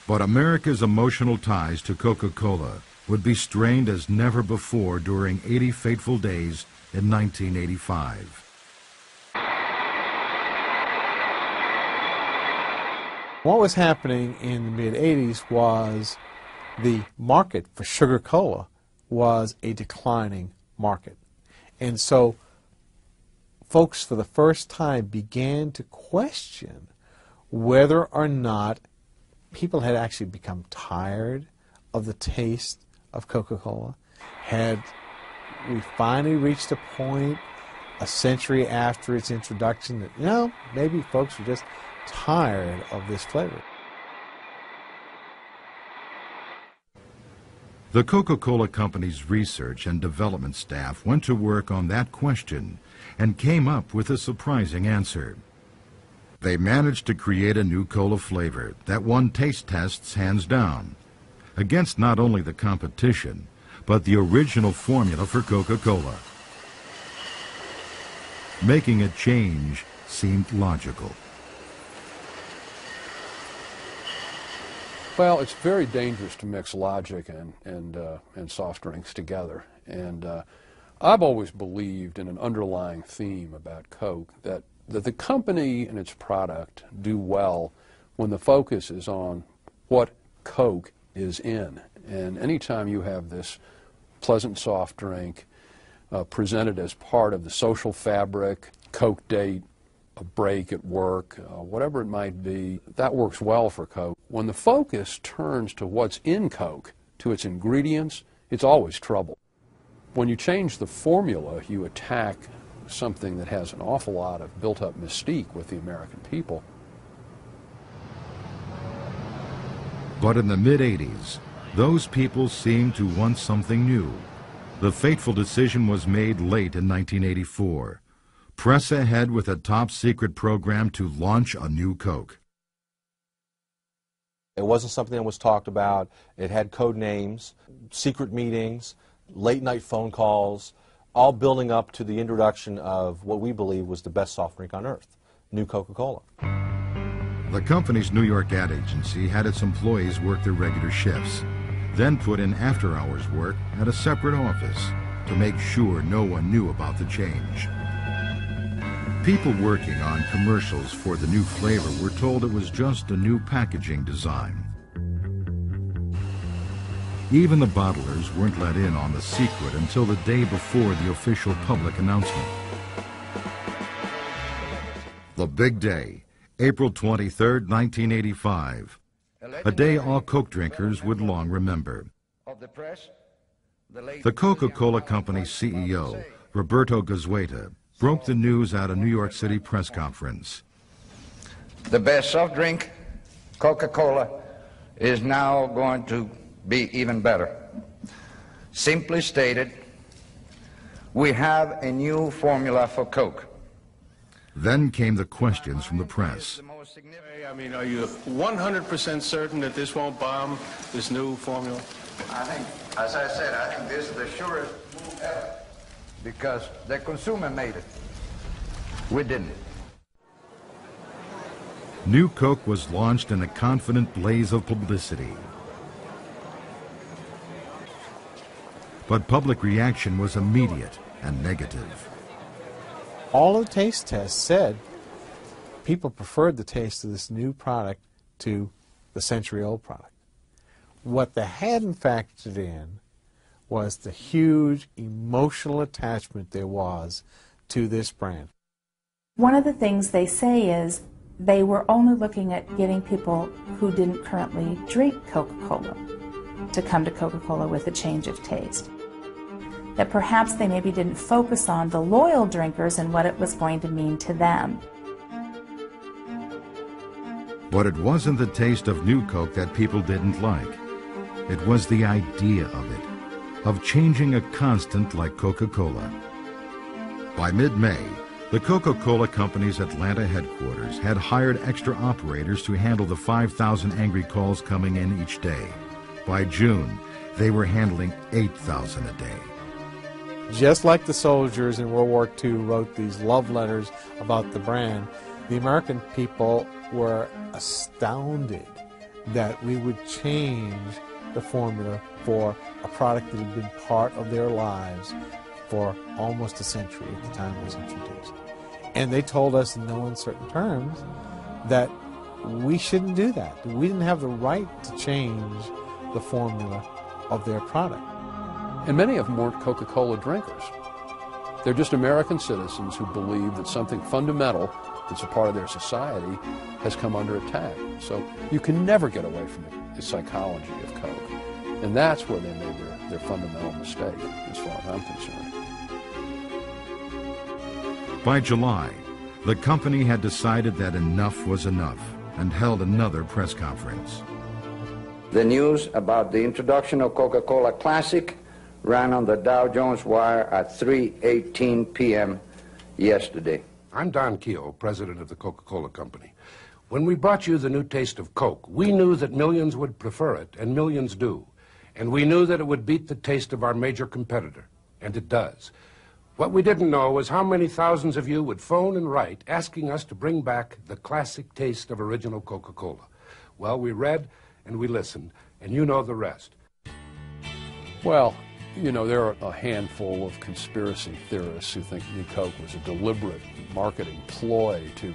But America's emotional ties to Coca-Cola would be strained as never before during 80 fateful days in 1985. What was happening in the mid-'80s was the market for sugar cola was a declining market. And so folks for the first time began to question whether or not people had actually become tired of the taste of Coca-Cola. Had we finally reached a point a century after its introduction that, you know, maybe folks were just tired of this flavor? The Coca-Cola Company's research and development staff went to work on that question and came up with a surprising answer. They managed to create a new cola flavor that won taste tests hands down, against not only the competition, but the original formula for Coca-Cola. Making a change seemed logical. Well, it's very dangerous to mix logic and soft drinks together. And I've always believed in an underlying theme about Coke that the company and its product do well when the focus is on what Coke is in. And anytime you have this pleasant soft drink presented as part of the social fabric, Coke date, a break at work, whatever it might be, that works well for Coke. When the focus turns to what's in Coke, to its ingredients, it's always trouble. When you change the formula, you attack something that has an awful lot of built-up mystique with the American people. But in the mid-'80s, those people seemed to want something new. The fateful decision was made late in 1984. Press ahead with a top-secret program to launch a new Coke. It wasn't something that was talked about. It had code names, secret meetings, late-night phone calls, all building up to the introduction of what we believe was the best soft drink on earth, New Coca-Cola. The company's New York ad agency had its employees work their regular shifts, then put in after-hours work at a separate office to make sure no one knew about the change. People working on commercials for the new flavor were told it was just a new packaging design. Even the bottlers weren't let in on the secret until the day before the official public announcement. The big day, April 23, 1985. A day all Coke drinkers would long remember. The Coca-Cola Company's CEO, Roberto Goizueta, broke the news at a New York City press conference. The best soft drink, Coca-Cola, is now going to be even better. Simply stated, we have a new formula for Coke. Then came the questions from the press. I mean, are you 100% certain that this won't bomb, this new formula? I think, as I said, I think this is the surest move ever, because the consumer made it. We didn't. New Coke was launched in a confident blaze of publicity. But public reaction was immediate and negative. All of the taste tests said people preferred the taste of this new product to the century-old product. What they hadn't factored in was the huge emotional attachment there was to this brand. One of the things they say is they were only looking at getting people who didn't currently drink Coca-Cola to come to Coca-Cola with a change of taste. That perhaps they maybe didn't focus on the loyal drinkers and what it was going to mean to them. But it wasn't the taste of New Coke that people didn't like. It was the idea of it, of changing a constant like Coca-Cola. By mid-May, the Coca-Cola Company's Atlanta headquarters had hired extra operators to handle the 5,000 angry calls coming in each day. By June, they were handling 8,000 a day. Just like the soldiers in World War II wrote these love letters about the brand, the American people were astounded that we would change the formula for a product that had been part of their lives for almost a century at the time it was introduced. And they told us in no uncertain terms that we shouldn't do that. We didn't have the right to change the formula of their product. And many of them weren't Coca-Cola drinkers. They're just American citizens who believe that something fundamental that's a part of their society has come under attack. So you can never get away from the psychology of Coke. And that's where they made their fundamental mistake, as far as I'm concerned. By July, the company had decided that enough was enough and held another press conference. The news about the introduction of Coca-Cola Classic ran on the Dow Jones Wire at 3:18 p.m. yesterday. I'm Don Keogh, president of the Coca-Cola Company. When we brought you the new taste of Coke, we knew that millions would prefer it, and millions do. And we knew that it would beat the taste of our major competitor, and it does. What we didn't know was how many thousands of you would phone and write asking us to bring back the classic taste of original Coca-Cola. Well, we read and we listened, and you know the rest. Well, you know, there are a handful of conspiracy theorists who think New Coke was a deliberate marketing ploy to